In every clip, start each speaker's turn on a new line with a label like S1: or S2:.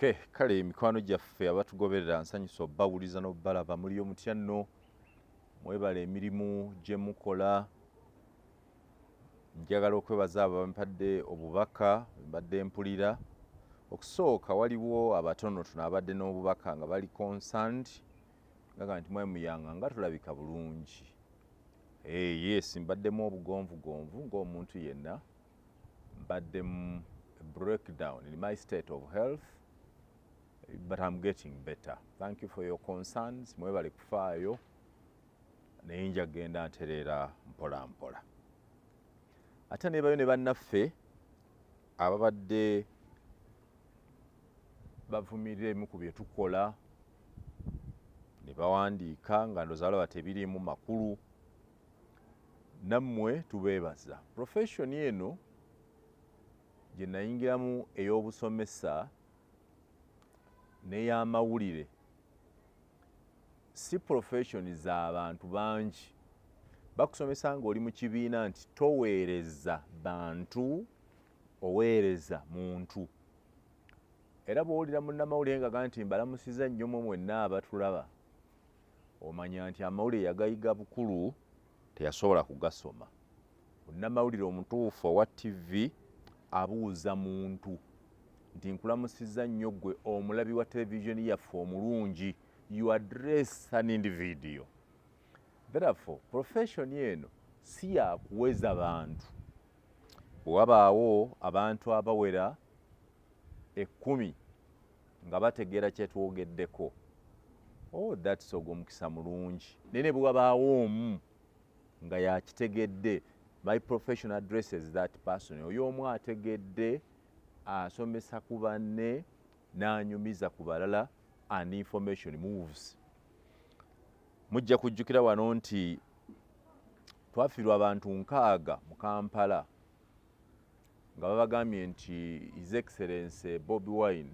S1: Okay, kale mikwano gyaffe abatugoberera nsanyusa obbawuliza n'obbalaba muli omutya nno mwebala emirimu gye mukola. Njagala okwebaza abo bampadde obubaka mbadde mpulira. Okusooka waliwo abatonotono abadde n'obubaka nga bali concerned ngaga nti mwemuyanga nga tulabika bulungi. Yes, mbaddemu obugonvugonvu ng'omuntu yenna. Mbadde mu breakdown in my state of health, but I'm getting better. Thank you for your concerns. Mwebale kufaayo naye njagenda ntereera mpola mpola. Ate nebayo ne bannaffe ababadde bavumirira ebimu ku bye tukola ne bawandiika nga ndowooza balaba tebiriimu makulu. Nammwe tubeebaza. Profession eno gye nayingiramu ey'obusomesa n'ey'amawulire si profession za bantu bangi. Bakusomesa ng'oli mu kibiina nti toweereza bantu, oweereza muntu. Era bw'owulira munnamawulire ng'agamba nti mbalamusiza nnyo mmwe mwenna abatulaba, omanya nti amawulire yagayiga bukulu teyasobola kugasoma. Munnamawulire omutuufu owa TV abuuza muntu nti nkulamusiza nnyo ggwe omulabi wa televisioni yaffe omulungi, you address an individual. Therefore, profession eno si ya kuweza bantu. Wabaawo abantu abawera 10 nga bategeera kye twogeddeko, that's ogwo mukisa mulungi. Nene bwe wabaawo omu nga yakitegedde, my profession addresses that person. Oyo omu ategedde asomesa ku banne n'anyumiza ku balala, and information moves. Mujja kujjukira wano nti twafiirwa abantu 6 mu Kampala nga babagambye nti His Excellency Bobi Wine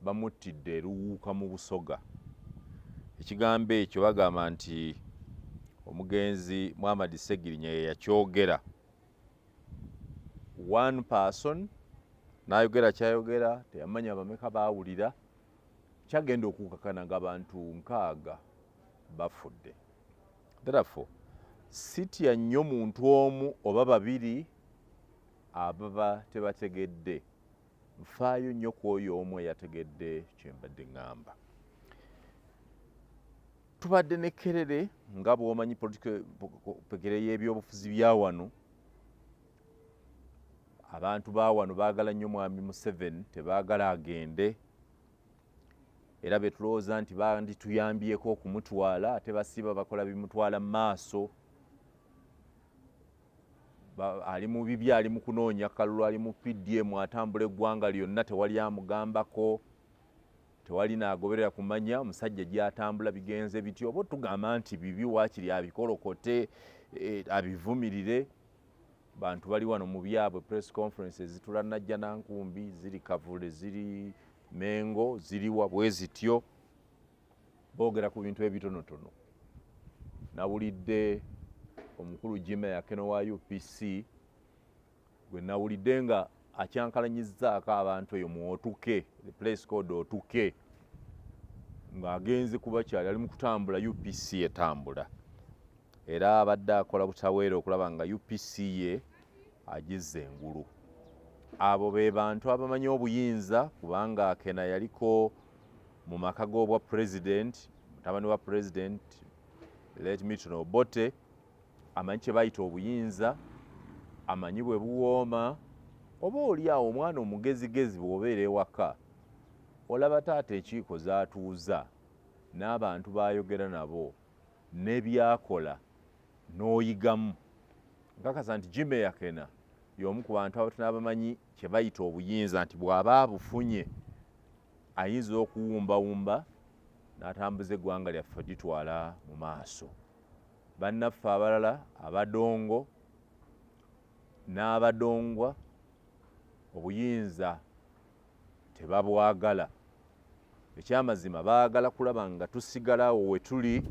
S1: bamuttidde eruwuuka mu Busoga. Ekigambo ekyo bagamba nti omugenzi Muhammad Segirinya ye yakyogera. One person n'ayogera kyayogera, teyamanya bameka baawulira, kyagenda okukakana nga abantu 6 bafudde. Therefore, sitya nnyo muntu omu oba 2 ababa tebategedde. Nfaayo nnyo ku oyo omu eyategedde kye mbadde ngamba. Tubadde ne Kerere nga bw'omanyi pekere y'ebyobufuzi bya wano. Abantu ba wano baagala nnyo Mwami Museveni, tebaagala agende. Era betulowooza nti bandituyambyeko okumutwala, ate basiba bakola bimutwala mu maaso. Ali mu bibi, ali mu kunoonya kalulu, ali mu PDM, atambula eggwanga lyonna tewali amugambako, tewali n'agoberera kumanya omusajja gy'atambula bigenze bityo. Oba tugamba nti bibi waakiri abikolokote, abivumirire. Bantu bali wano mu byabwe, press conferences zitula Najja Nankumbi, ziri Kavule, ziri Mengo, ziri bwe zityo, boogera ku bintu ebitonotono. Nawulidde omukulu Jimmy Yakeno wa UPC gwe nawulidde nga akyankalanyizzaako abantu eyo mu Otuke, the place called Otuke, ng'agenze kuba kyali ali mu kutambula UPC etambula. Era abadde akola butaweera okulaba nga UPC ye agizza engulu. Abo be bantu abamanyi obuyinza, kubanga Akena yaliko mu maka g'obwa president, mutabani wa president late Milton Obote, amanyi kye bayita obuyinza, amanyi bwe buwooma. Oba oli awo omwana omugezigezi bw'obeera ewaka, olaba taata ekiiko z'atuuza n'abantu b'ayogera nabo n'ebyakola n'oyigamu. Nkakasa nti Jimmy Yakena y'omu ku bantu abatono abamanyi kye bayita obuyinza, nti bw'aba abufunye ayinza okuwumbawumba n'atambuza eggwanga lyaffe litwala mu maaso. Bannaffe abalala abadongo n'abadongwa obuyinza tebabwagala. Ekyamazima baagala kulaba nga tusigalawo we tuli,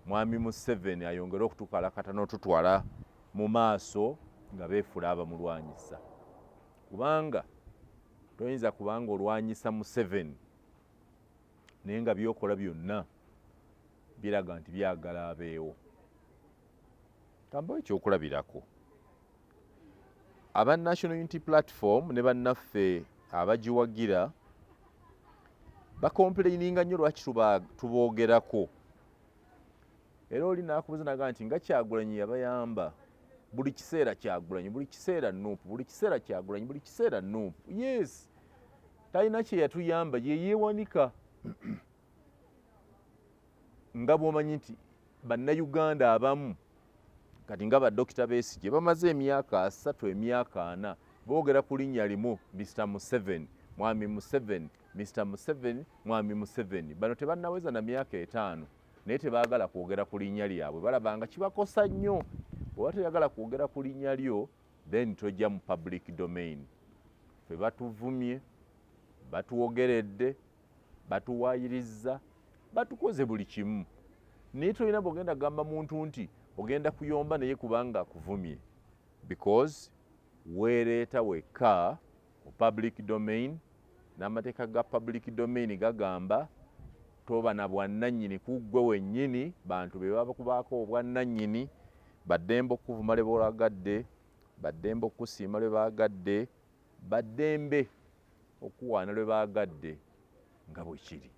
S1: Mwami Museveni ayongere okutukalakata n'otutwala mu maaso nga beefula abamulwanyisa. Kubanga toyinza kubanga olwanyisa Museveni naye nga byokola byonna biraga nti byagala abeewo. Kambawo ekyokulabirako, aba National Unity Platform ne bannaffe abagiwagira bakomplaininga nnyo lwaki tuboogerako. Era oli nakubuuza naga nti nga Kyagulanyi yabayamba buli kiseera Kyagulanyi, buli kiseera Nuupu, buli kiseera Kyagulanyi, buli kiseera Nuupu. Yes, talina kye yatuyamba, ye yeewanika. Nga bw'omanyi nti bannayuganda abamu kati nga Dr. Besigye bamaze emyaka 3 emyaka 4 boogera ku linnya limu, Mr. Museveni, Mwami Museveni, Mr. Museveni, Mwami Museveni. Bano tebannaweza na myaka 5 naye tebaagala kwogera ku linnya lyabwe, balabanga kibakosa nnyo. Bw'oba toyagala kwogera ku linnya lyo then tojja mu public domain. Ffe batuvumye, batuwogeredde, batuwaayirizza, batukoze buli kimu. Naye tolina bw'ogenda gamba muntu nti ogenda kuyomba naye kubanga akuvumye, because weereeta wekka mu public domain. N'amateeka ga public domain gagamba toba na bwannannyini ku ggwe wennyini, bantu be babakubaako obwannannyini, baddembe okuvuma lwe bolagadde, baddembe okusiima lwe baagadde, baddembe okuwaana lwe baagadde nga bwe kiri.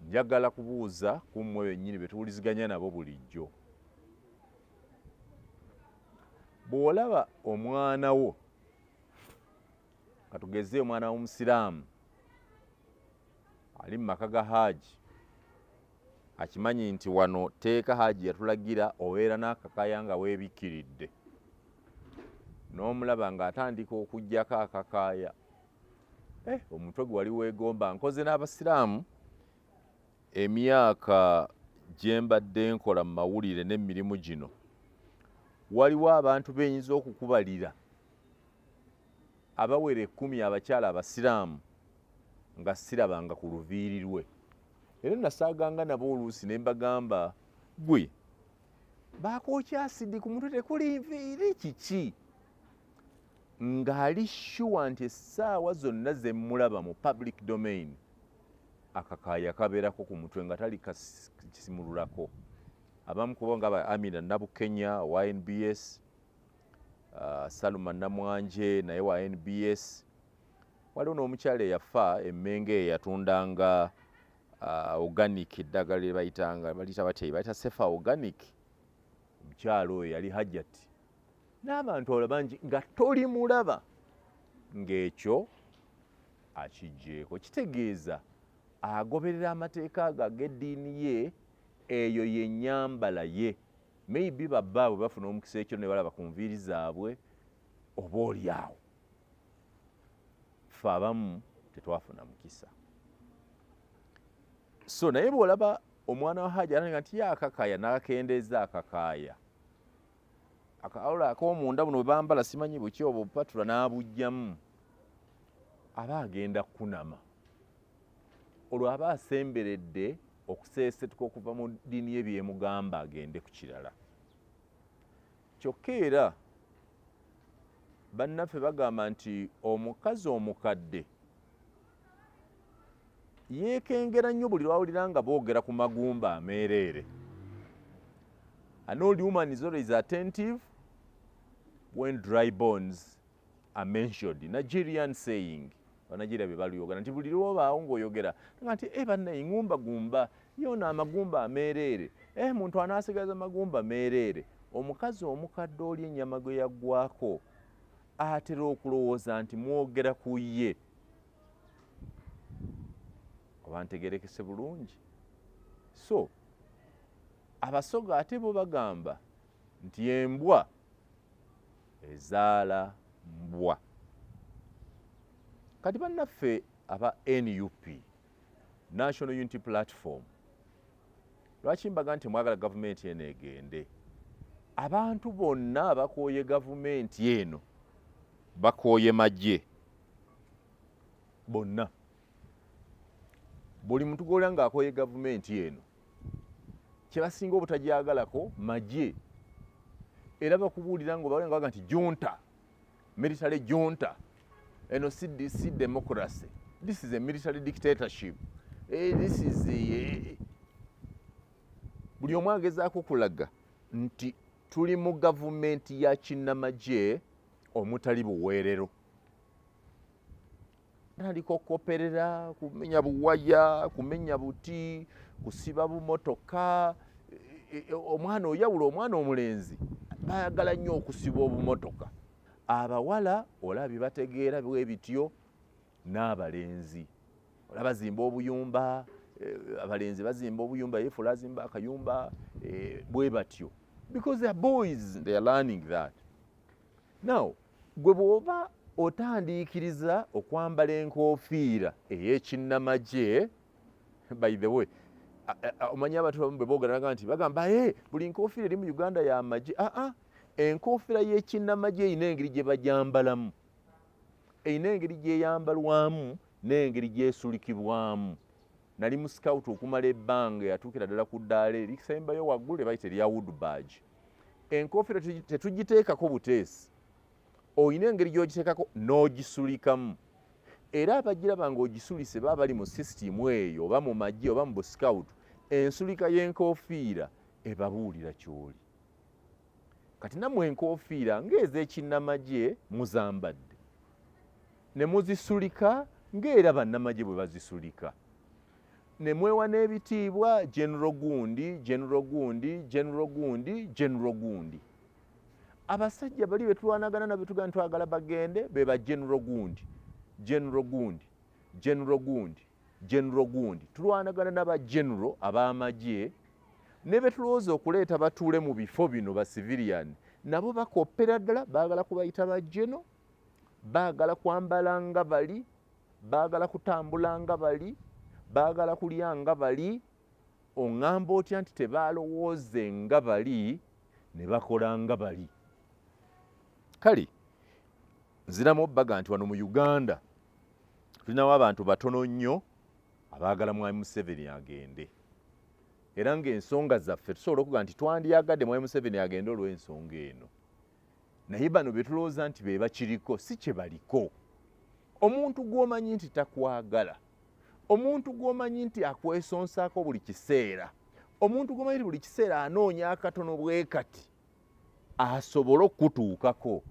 S1: Njagala kubuuza ku mmwe bennyini be tuwuliziganya nabo bulijjo. Bw'olaba omwana wo, katugeze omwana w'Omusiraamu ali mu maka ga Haaji, akimanyi nti wano teeka Haaji yatulagira obeera n'akakaaya nga weebikkiridde, n'omulaba ng'atandika okuggyako akakaaya, omutwe gwe wali weegomba. Nkoze n'Abasiraamu emyaka gye mbadde nkola mu mawulire n'emirimu gino, waliwo abantu beyinza okukubalira abawera 10 abakyala Abasiraamu nga sirabanga ku luviiri lwe. Era nasaaganga nabo oluusi ne mbagamba, gwe baakookya asidi ku mutwe tekuli nviiri kiki? Ng'ali sure nti essaawa zonna ze mulaba mu public domain akakaaya kabeerako ku mutwe nga tali kasimululako. Abamu kubo nga Amina Nabukenya wa NBS, Saluma Namwanje naye wa NBS. Waliwo n'omukyala eyafa Emmengo eyatundanga organic, eddagala lye bayitanga bayita Sefa Organic. Omukyala oyo yali Hajjati. N'abantu abalala bangi nga toli mulaba ng'ekyo akiggyeeko. Kitegeeza agoberera amateeka ago ag'eddiini ye, eyo ye nnyambala ye. Maybe babbaabwe bafuna omukisa ekyo ne balaba ku nviiri zaabwe, oba oli awo. Ffe abamu tetwafuna mukisa. So naye bw'olaba omwana wa Hajji alaga nti ye akakaaya n'akendeeza akakaaya, akawula ak'omunda buno bwe bambala simanyi buki obwo bupatula n'abuggyamu, aba agenda kunama. Olwo aba asemberedde okuseesetuka okuva mu ddiini ye byemugamba agende ku kirala. Kyokka era bannaffe bagamba nti omukazi omukadde yeekengera nnyo buli lwawulira nga boogera ku magumba ameereere. An old woman is always attentive when dry bones are mentioned. Nigerian saying. Banagira bye baliyogera nti buli lwobaawo ng'oyogera nga nti bannaye ngumba gumba yoona amagumba ameereere, muntu anaasigaza magumba ameereere. Omukazi omukadde oli ennyama gwe yaggwako atera okulowooza nti mwogera ku ye. Oba ntegerekese bulungi? So Abasoga ate bo bagamba nti embwa ezaala mbwa. Kati bannaffe aba NUP, National Unity Platform, lwaki mbaga nti mwagala gavumenti eno egende? Abantu bonna abakooye gavumenti eno bakooye magye bonna. Buli muntu gw'olaba ng'akooye gavumenti eno kyebasinga obutajagalako magye. Era bakubuulira ng'obaga nti junta, military junta, eno si democracy, this is a military dictatorship, this is buli omu agezaako kulaga nti tuli mu gavumenti ya kinnamagye omutali buweerero. Nandika okukoperera, kumenya buwaya, kumenya buti, kusiba bumotoka. Omwana oyawula omwana omulenzi bayagala nnyo okusiba obumotoka. Abawala olabye bategeera bwe bityo n'abalenzi. Olaba zimba obuyumba, abalenzi bazimba obuyumba, yeefula azimba akayumba, bwe batyo. Because they are boys, they are learning that. Now, gwe bw'oba otandiikiriza okwambala enkoofiira ey'ekinnamagye, by the way, omanyi abantu abamu bwe boogera nti bagamba buli nkoofiira eri mu Uganda ya magye. Enkoofiira y'ekinnamagye erina engeri gye bagyambalamu, erina engeri gyeyambalwamu n'engeri gyesulikibwamu. Nali mu scout okumala ebbanga yatuukira ddala ku ddaala erisembayo waggulu bayita erya Woodbadge. Enkoofiira tetugiteekako buteesi, oyina engeri gy'ogiteekako n'ogisulikamu. Era abagiraba ng'ogisulise baba bali mu sisitimu eyo oba mu magye oba mu buscout, ensulika y'enkoofiira ebabuulira ky'oli. Kati nammwe enkoofiira ng'ez'ekinnamagye muzambadde, ne muzisulika ng'era bannamagye bwe bazisulika. Ne mwewa n'ebitiibwa General Gundi, General Gundi, General Gundi, General Gundi. Abasajja bali be tulwanagana nabo tugamba twagala bagende be ba General Gundi, General Gundi, General Gundi, General Gundi. Tulwanagana n'aba general ab'amagye ne be tulowooza okuleeta batuule mu bifo bino ba civilian, nabo bakoppera ddala, baagala kubayita ba general, baagala kwambala nga bali, baagala kutambula nga bali, baagala kulya nga bali. Oŋŋamba otya nti tebaalowooze nga bali ne bakola nga bali? Kale nziramu obbaga nti wano mu Uganda tulinawo abantu batono nnyo abaagala Mwami Museveni agende, era ng'ensonga zaffe tusobola okuga nti twandiyagadde Mwami Museveni agende olw'ensonga eno, naye bano be tulowooza nti be bakiriko si kye baliko. Omuntu gw'omanyi nti takwagala, omuntu gw'omanyi nti akwesonsaako buli kiseera, omuntu gw'omanyi nti buli kiseera anoonya akatono bwe kati asobole okutuukako,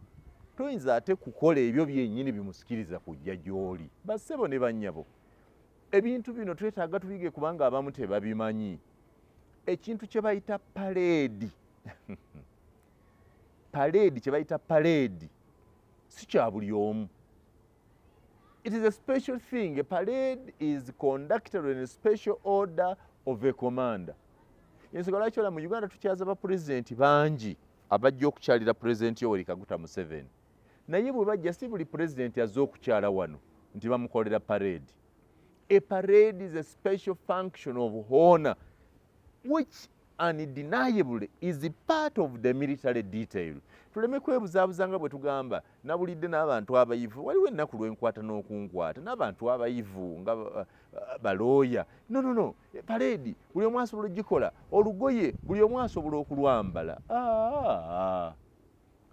S1: toyinza ate kukola ebyo byennyini bimusikiriza kujja gy'oli. Bassebo ne bannyabo, ebintu bino twetaaga tubige kubanga abamu tebabimanyi. Ekintu kye bayita paleedi paleedi, kye bayita paleedi si kya buli omu. It is a special thing. A parade is conducted in a special order of a commander. Yensonga lwaki mu Uganda tukyaza bapulezidenti bangi abajja okukyalira pulezidenti Yoweri Kaguta Museveni, naye bwe bajja si buli pulezidenti azze okukyala wano nti bamukolera parade. A parade is a special function of honor which undeniably is a part of the military detail. Tuleme kwebuzaabuza nga bwe tugamba nabulidde n'abantu abayivu. Waliwo ennaku lwenkwata n'okunkwata n'abantu abayivu nga balooya. No. Parade buli omu asobola ogikola. Olugoye buli omu asobola okulwambala.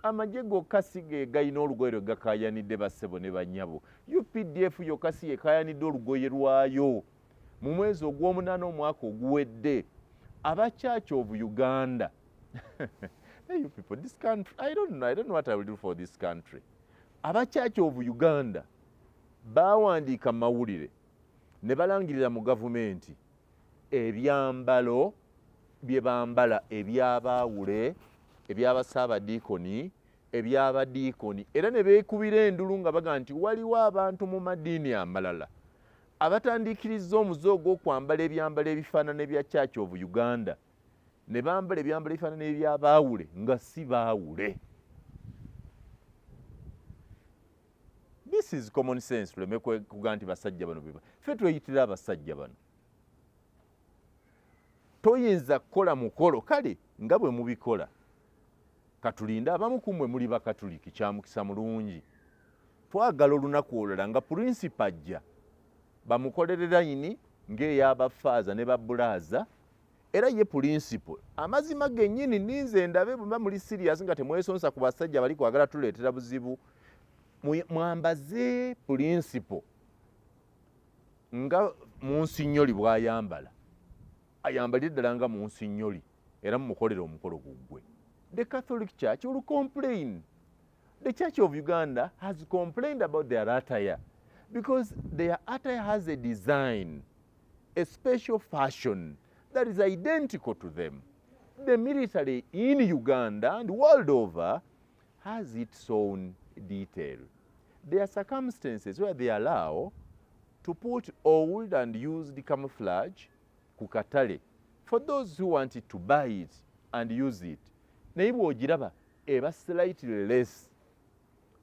S1: Amagye gokka si ge galina olugoye lwe gakaayanidde bassebo ne bannyabo. UPDF yokka si yekaayanidde olugoye lwayo. Mu mwezi ogw'omunaana omwaka oguwedde, aba Church of Uganda hey, you people, this country, I don't know what I will do for this country. Aba Church of Uganda bawandiika mawulire ne balangirira mu gavumenti ebyambalo bye bambala ebyabaawule, ebyabasaabadiikoni, ebyabadiikoni, era ne beekubira endulu nga baga nti waliwo abantu mu madiini amalala abatandiikiriza omuze ogw'okwambala ebyambalo ebifaanana ebya Church of Uganda, ne bambala ebyambalo ebifaanana ebyabaawule nga si baawule. This is common sense. Tuleme kuga nti basajja bano beba ffe tweyitira abasajja bano. Toyinza kukola mukolo kale nga bwe mubikola. Katulinde abamu ku mmwe muli bakatuliki, kyamukisa mulungi. Twagala olunaku olulala nga purinsipa ajja bamukolerera yini ng'ey'abafaaza ne babbulaaza, era ye purinsipo amazima gennyini ninze ndabe bwe muli sirias nga temwesonsa ku basajja bali kwagala tuleetera buzibu. mwambaze principle nga Monsignori bw'ayambala, ayambalire ddala nga Monsignori era mumukolere omukolo guggwe. The Catholic Church will complain. The Church of Uganda has complained about their attire because their attire has a design, a special fashion that is identical to them. The military in Uganda and world over has its own detail. There are circumstances where they allow to put old and used camouflage ku katale for those who wanted to buy it and use it. Naye bw'ogiraba eba slightly less.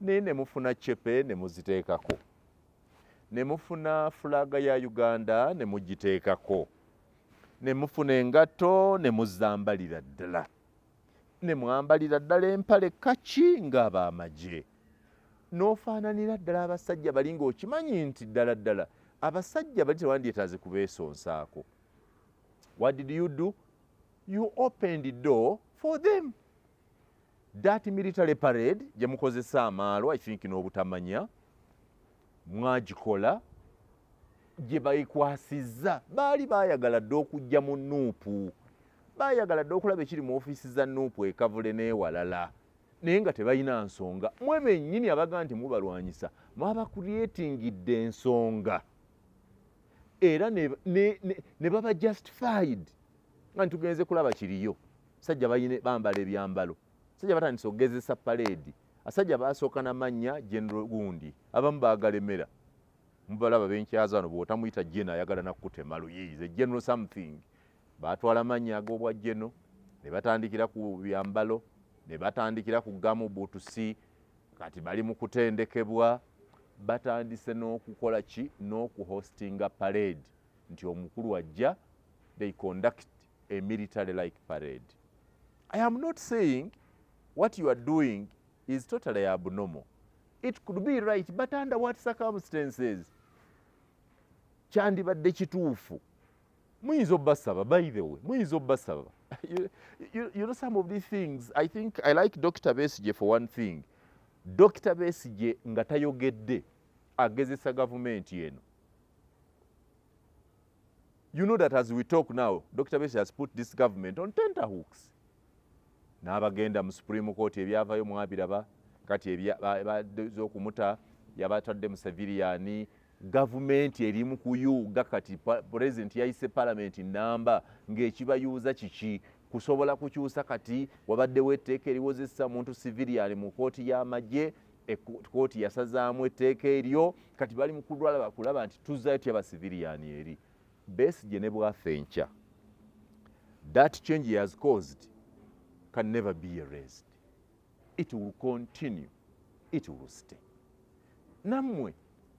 S1: Naye ne mufuna chepe ne muziteekako. Ne mufuna fulaga ya Uganda ne mugiteekako. Ne mufuna engatto ne muzambalira ddala. Ne mwambalira ddala empale kaki ng'ab'amagye. N'ofaananira ddala abasajja bali ng'okimanyi nti ddala ddala abasajja bali tewandyetaaze kubeesonsaako. What did you do? You opened the door for them. That military parade gye mukozesa amaalo, I think n'obutamanya, mwagikola gye bayikwasizza. Baali baayagala dde okujja mu Nuupu, baayagala dde okulaba ekiri mu ofiisi za Nuupu e Kavule n'ewalala, naye nga tebalina nsonga. Mwe bennyini abaga nti mubalwanyisa mwaba creatingidde ensonga era ne baba justified nga tugenze kulaba kiriyo. Sajja bambala ebyambalo, sajja batandise okugezesa parade, asajja baasooka n'amannya General Gundi, abamu baagalemera. Mubalaba benkyaza wano bw'otamuyita Jena ayagala nakutema luyiize General something. Baatwala amannya ag'obwa Jeno ne batandikira ku byambalo, ne batandikira ku gamu butusi, kati bali mu kutendekebwa. Batandise n'okukola ki? N'okuhostinga parade, nti omukulu ajja, they conduct a military like parade. I am not saying what you are doing is totally abnormal. It could be right, but under what circumstances? Kyandibadde kituufu. Muyinza obbasaba, by the way, muyinza obbasaba. You know some of these things, I think I like Dr. Besigye for one thing. Dr. Besigye nga tayogedde agezesa gavumenti eno. You know that as we talk now, Dr. Besigye has put this government on tenterhooks. N'abagenda mu Supreme Court ebyavayo mwabiraba, kati eby'okumuta yabatadde mu civilian. Gavumenti eri mu kuyuuga, kati president yayise parliament namba ng'ekibayuuza kiki kusobola kukyusa. Kati wabaddewo etteeka eriwozesa muntu civilian mu kooti y'amagye, kooti yasazaamu etteeka eryo, kati bali mu kulaba nti tuzzayo tyaba civilian eri. Besigye ne bwaffe enkya, that change he has caused can never be erased. It will continue. It will stay. Nammwe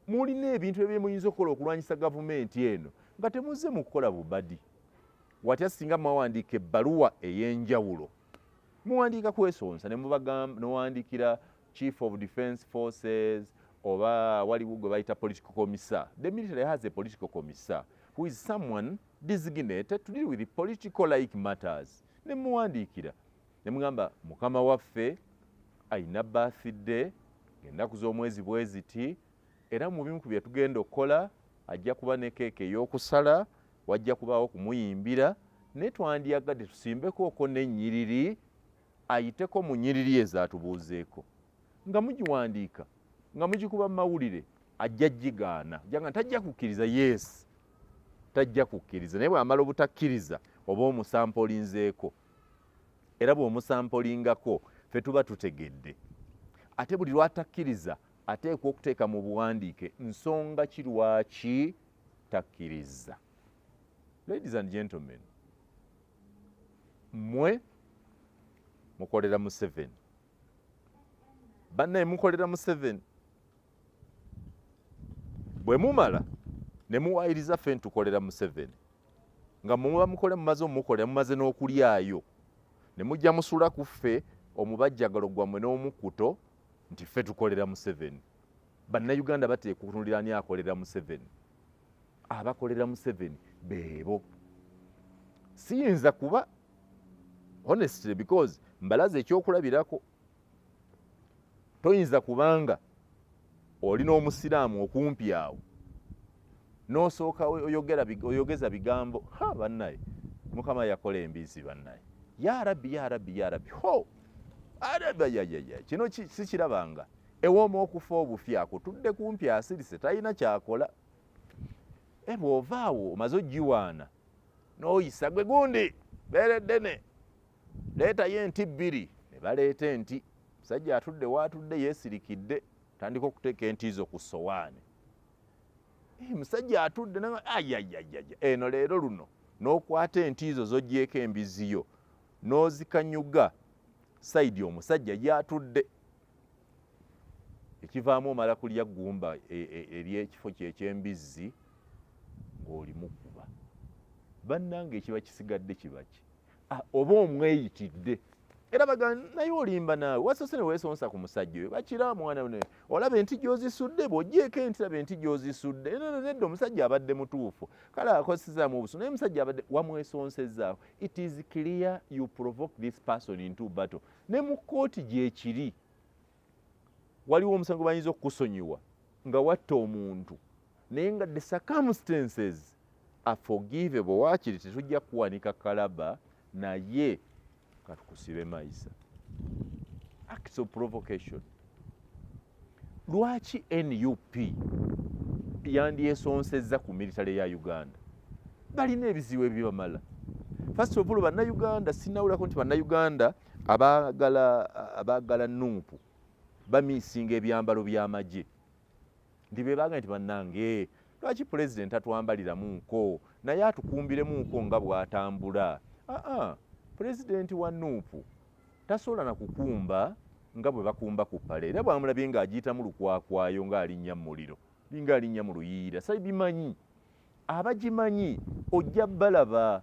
S1: mulina ebintu ebyemuyinza okukola okulwanyisa gavumenti eno nga temuzze mu kukola bubadi. Watya singa mwawandiika ebbaluwa ey'enjawulo, muwandiika kwesonsa ne muwandiikira Chief of Defence Forces oba waliwo gwe bayita political commissar. The military has a political commissar who is someone designated to deal with the political like matters. Ne muwandiikira ne mugamba mukama waffe ayina birthday ennaku z'omwezi bwe ziti, era mu bimu ku bye tugenda okukola ajja kuba ne keeke ey'okusala, wajja kubaawo kumuyimbira, naye twandiyagadde tusimbeko oko n'ennyiriri, ayiteko mu nnyiriri ezo atubuuzeeko. Nga mugiwandiika, nga mugikuba mu mawulire, ajja gigaana. Janga tajja kukkiriza, yes, tajja kukkiriza. Naye bw'amala obutakkiriza oba omusampolinzeeko, era bw'omusampolingako ffe tuba tutegedde. Ate buli lwatakkiriza ateekwa okuteeka mu buwandiike nsonga ki lwaki takkiriza. Ladies and gentlemen, mmwe mukolera Museveni, bannaye mukolera Museveni. Bwe mumala ne muwaayiriza ffe ntukolera Museveni, nga muba mumaze omukolera mumaze n'okulyayo, ne mujja musula ku ffe omubajjagalo gwammwe n'omukuto nti ffe tukolera Museveni. Bannayuganda bateekwa okutunulira ani akolera Museveni. Abakolera Museveni beebo. Siyinza kuba honestly because mbalaze ekyokulabirako. Toyinza kubanga olina omusiraamu okumpi awo n'osooka oyogeza bigambo bannaye mukama yakola embizi bannaye ya rabbi ya rabbi ya rabbi kino sikirabanga ewooma okufa obufi akutudde kumpi asirise talina kyakola bw'ovaawo omaze ogiwaana n'oyisa gwe gundi beereddene leetayo enti 2 ne baleeta enti musajja atudde waatudde yeesirikidde tandika okuteeka enti zo ku sowaani musajja atudde eno leero luno n'okwata enti zo zoggyeko embiziyo n'ozikanyuga sayidi omusajja gy'atudde ekivaamu omala kulya ggumba ery'ekifo kyekyembizzi ng'oli mukuba bannange ekiba kisigadde kibaki oba omweyitidde era bagamba naye olimba naawe wasose ne weesonsa ku musajja oyo bakira mwana olaba enti gy'ozisudde bw'oggyeko enti laba enti gy'ozisudde nedda omusajja abadde mutuufu kale akosezaamu obusu naye omusajja abadde wamwesonsezaawo. It is clear you provoke this person into battle. Ne mu kkooti gyekiri waliwo omusango bayinza okukusonyiwa nga watta omuntu naye nga the circumstances are forgivable waakiri tetujja kuwanika kalaba naye katukusibe mayisa. Acts of provocation. Lwaki NUP yandyesonsezza ku militale ya Uganda? Balina ebizibu ebibamala. First of all, bannayuganda sinawulako nti bannayuganda abaagala Nuupu bamiisinga ebyambalo by'amagye ndi be baagala nti bannange lwaki president atwambaliramu nko naye atukumbiremu nko nga bw'atambula. President wa Nuupu tasobola na kukumba nga bwe bakumba ku pale era bwamulabye ng'agiyitamu lukwakwayo ng'alinnya mu muliro linga alinnya mu luyiira sabimanyi abagimanyi ojja balaba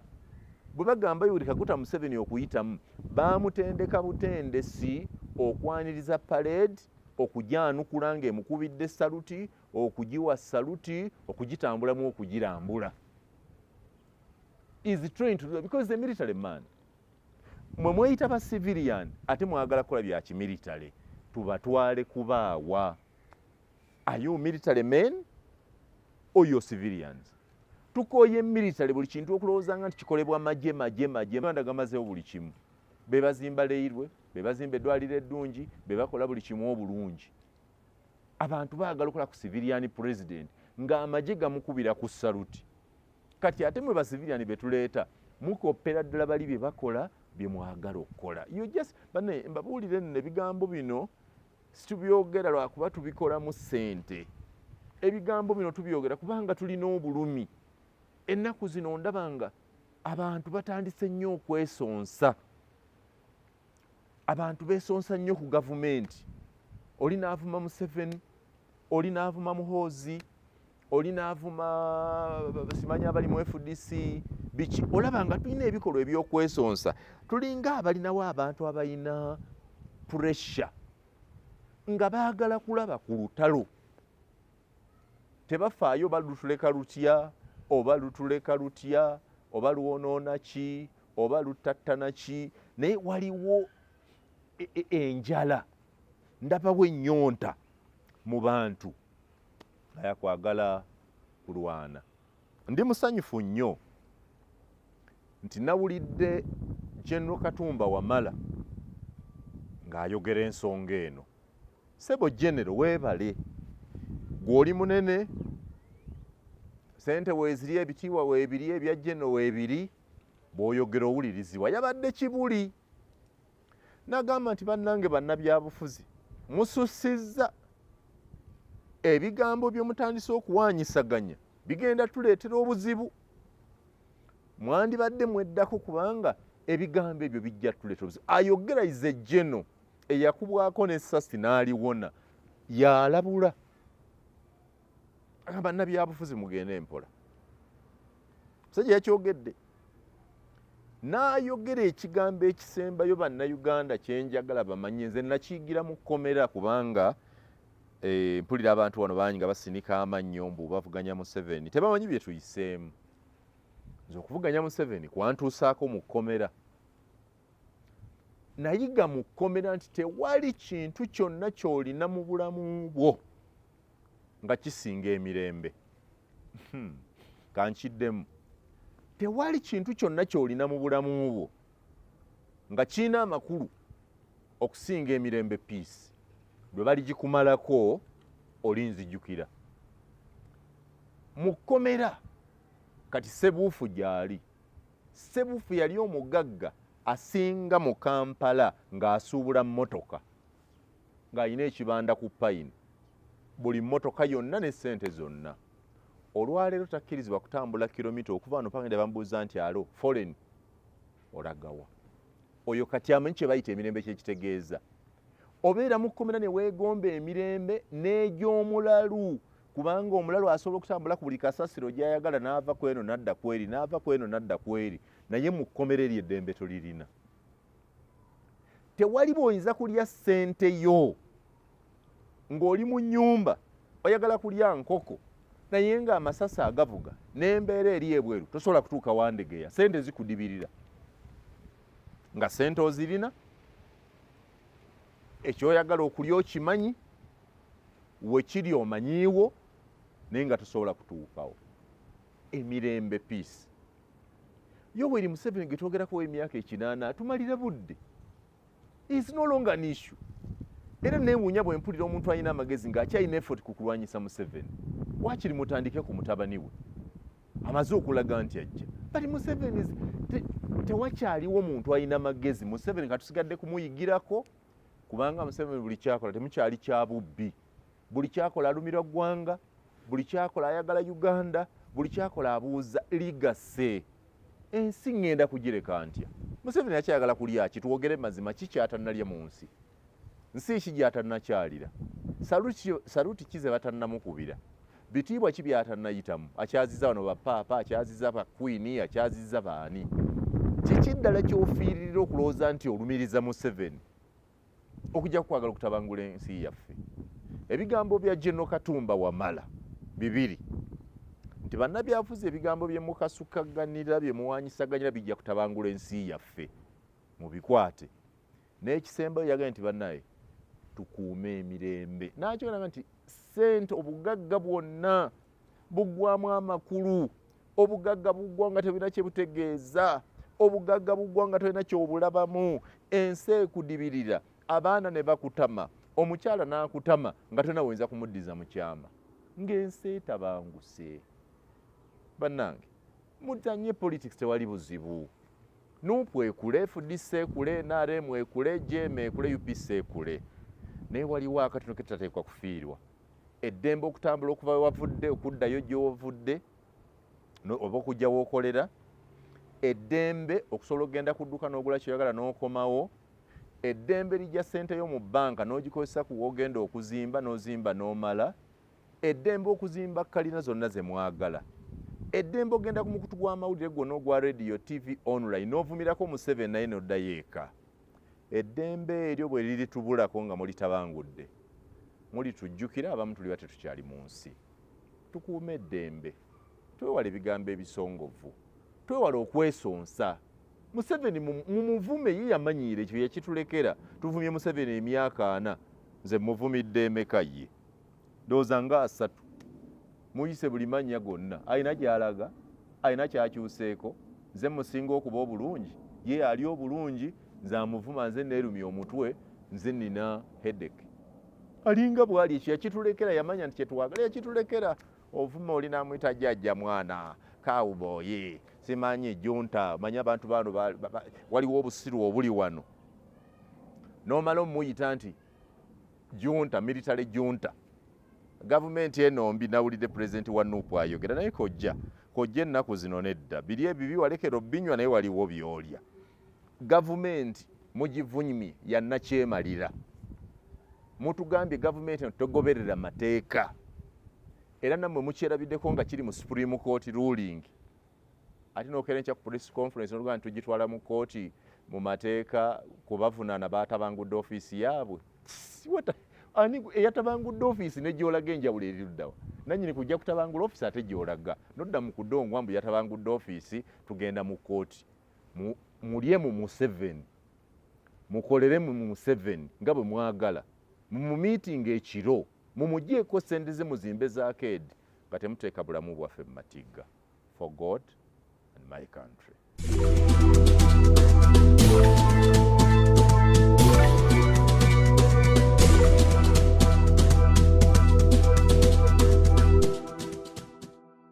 S1: bwe bagamba Yoweri Kaguta Museveni okuyitamu baamutendeka butendesi okwaniriza parade okujyanukula ng'emukubidde saluti okugiwa saluti okugitambulamu okugirambula. Is trained to do that because the military man mwe mweyita ba civilian ate mwagala kukola bya kimilitale tubatwale kubaawa. Are you military men or you civilians? Tukoye military buli kintu okulowoozanga nti kikolebwa magye Uganda gamazeewo buli kimu. Be bazimba leirwe, be bazimba eddwaliro eddungi, be bakola buli kimu obulungi. Abantu baagala okukola ku civilian president ng'amagye gamukubira ku saluti. Kati ate mwe ba civilian betuleeta mukoppera ddala bali bye bakola bye mwagala okukola. You just bane mbabuulire nno ebigambo bino situbyogera lwakuba tubikola mu ssente. Ebigambo bino tubyogera kubanga tulina obulumi. Ennaku zino ndabanga abantu batandise nnyo okwesonsa. Abantu beesonsa nnyo ku gavumenti. Oli n'avuma Museveni, oli n'avuma Muhoozi, oli n'avuma simanyi abali mu FDC biki. Olaba nga tulina ebikolwa ebyokwesonsa. Tulinga abalinawo abantu abalina pressure nga baagala kulaba ku lutalo. Tebafaayo balutuleka lutya oba lutuleka lutya oba luwonoona ki oba lutattana ki naye waliwo enjala ndabawo ennyonta mu bantu bayakwagala kulwana. Ndi musanyufu nnyo nti nawulidde General Katumba Wamala ng'ayogera ensonga eno. Sebo General weebale gw'oli munene sente weeziri ebitiibwa weebiri ebya General weebiri bw'oyogera owulirizibwa. Yabadde Kibuli n'agamba nti bannange bannabyabufuzi mususizza ebigambo bye mutandise okuwaanyisaganya bigenda tuleetera obuzibu. Mwandibadde mweddako kubanga ebigambo ebyo bijja tuleetera obuzibu. Ayogera ize General eyakubwako n'essasi n'aliwona yalabula. Bannabyabufuzi mugende empola. Musajja yakyogedde n'ayogera ekigambo ekisembayo bannayuganda kyenjagala bamanye nze nakiyigira mu kkomera kubanga mpulira abantu wano bangi nga basinika amannyo mbu bavuganya Museveni tebamanyi bye tuyiseemu. Nze okuvuganya Museveni kwantuusaako mu kkomera. Nayiga mu kkomera nti tewali kintu kyonna ky'olina mu bulamu bwo nga kisinga emirembe. Kankiddemu. Tewali kintu kyonna ky'olina mu bulamu bwo nga kirina amakulu okusinga emirembe peace. Bwe baligikumalako olinzijjukira. Mu kkomera kati Ssebuufu gy'ali. Ssebuufu yali omugagga asinga mu Kampala ng'asuubula mmotoka ng'alina ekibanda ku payini. Buli mmotoka yonna ne ssente zonna. Olwaleero takkirizibwa kutambula kilomita okuva wano paka bamubuuza nti alo foreign olagawa. Oyo kati amanyi kye bayita emirembe kyekitegeeza. Obeera mu kkomera ne weegomba emirembe n'egy'omulalu, kubanga omulalu asobola okutambula ku buli kasasiro gy'ayagala n'ava ku eno n'adda ku eri, n'ava ku eno n'adda ku eri, naye mu kkomera eri eddembe tolirina. Tewali bw'oyinza kulya ssente yo ng'oli mu nnyumba oyagala kulya nkoko naye ng'amasasi agavuga n'embeera eri ebweru tosobola kutuuka wandegeya, ssente zikudibirira. Nga ssente ozirina, ekyoyagala okulya okimanyi, we kiri omanyiiwo, naye nga tosobola kutuukawo. Emirembe peace. Yoweri Museveni gye twogerako emyaka 8 atumalira budde. Is no longer an issue. Era neewuunya bwe mpulira omuntu alina amagezi ng'akyalina effort ku kulwanyisa Museveni. Waakiri mutandike ku mutabani we amaze okulaga nti ajja. But Museveni tewakyaliwo muntu alina magezi. Museveni katusigadde kumuyigirako, kubanga Museveni buli kyakola temukyali kya bubbi. Buli kyakola alumira ggwanga, buli kyakola ayagala Uganda, buli kyakola abuuza ligase. Ensi ngenda kugireka ntya? Museveni akyagala kulya ki? Twogere mazima, ki kyatannalya mu nsi? Nsi ki gy'atannakyalira? Saluti ki ze batannamukubira? Bitiibwa ki by'atannayitamu? Akyaziza wano bapaapa, akyaziza ba Queen, akyaziza baani? Kiki ddala ky'ofiiririra okulowooza nti olumiriza Museveni okujja kukwagala okutabangula ensi yaffe? Ebigambo bya General Katumba Wamala bibiri nti bannabyabufuzi ebigambo bye mukasukagganira bye muwanyisaganyira bijja kutabangula ensi yaffe, mubikwate. N'ekisembayo yagambye nti bannaye tukuume emirembe. N'akyogera nti ssente obugagga bwonna buggwamu amakulu, obugagga buggwa nga tebulina kye butegeeza, obugagga buggwa nga tolina kyobulabamu, ensi ekudibirira, abaana ne bakutama, omukyala n'akutama nga tolina woyinza kumuddiza mu kyama, ng'ensi etabanguse. Bannange muzanye politics, tewali buzibu. Nuupu ekule, FDC ekule, NRM ekule, JM ekule, UPC ekule. Naye waliwo akatono ketutateekwa kufiirwa. Eddembe okutambula okuva we wavudde okuddayo gye wavudde oba okujja w'okolera. Eddembe okusobola okugenda ku dduuka n'ogula kyoyagala n'okomawo. Eddembe lijja ssente yo mu bbanka n'ogikozesa ku w'ogenda okuzimba n'ozimba n'omala. Eddembe okuzimba kalina zonna ze mwagala. Eddembe ogenda ku mukutu gw'amawulire gwonna ogwa radio, TV, online n'ovumirako Museveni naye n'oddayo eka. Eddembe eryo bwe liritubulako nga mulitabangudde, mulitujjukira abamu tuliba tetukyali mu nsi. Tukuume eddembe, twewale ebigambo ebisongovu, twewale okwesonsa. Museveni mumuvume, ye yamanyiire ekyo yakitulekera. Tuvumye Museveni emyaka 4, nze muvumidde emeka ye? Ndowooza nga 3. Muyise buli mannya gonna, alina gy'alaga, alina kyakyuseeko. Nze musinga okuba obulungi, ye ali obulungi, nze amuvuma, nze neerumya omutwe, nze nina headache. Alinga bwali ekyo yakitulekera, yamanya nti kyetwagala yakitulekera. Ovuma oli n'amuyita jjajja mwana, cowboy, simanyi junta, manyi abantu bano waliwo obusiru obuli wano. N'omala omuyita nti junta, military junta. Gavumenti enombi, nawulidde pulezidenti wa Nuupu ayogera, naye kojja ennaku zino nedda. Biri ebibi walekera obbinywa naye waliwo byolya. Gavumenti mugivunyimye yannakyemalira. Mutugambye gavumenti togoberera mateeka. Era nammwe mukyerabiddeko nga kiri mu Supreme Court ruling. Ate n'okerenca ku press conference n'olugamba nti tugitwala mu kooti mu mateeka kubavunaana baatabangudde ofiisi yaabwe. Ani eyatabangudde ofiisi ne gy'olaga enjawulo eriruddawa? Nannyini kujja kutabangula ofiisi ate gy'olaga. Nodda mu kudongwa mbu yatabangudde ofiisi, tugenda mu kooti. Mulye mu Museveni, mukolere mu Museveni nga bwe mwagala. Mu meeting ekiro mumugyeko sente ze muzimbe za arcade nga temuteeka bulamu bwaffe mu matigga for God and my country.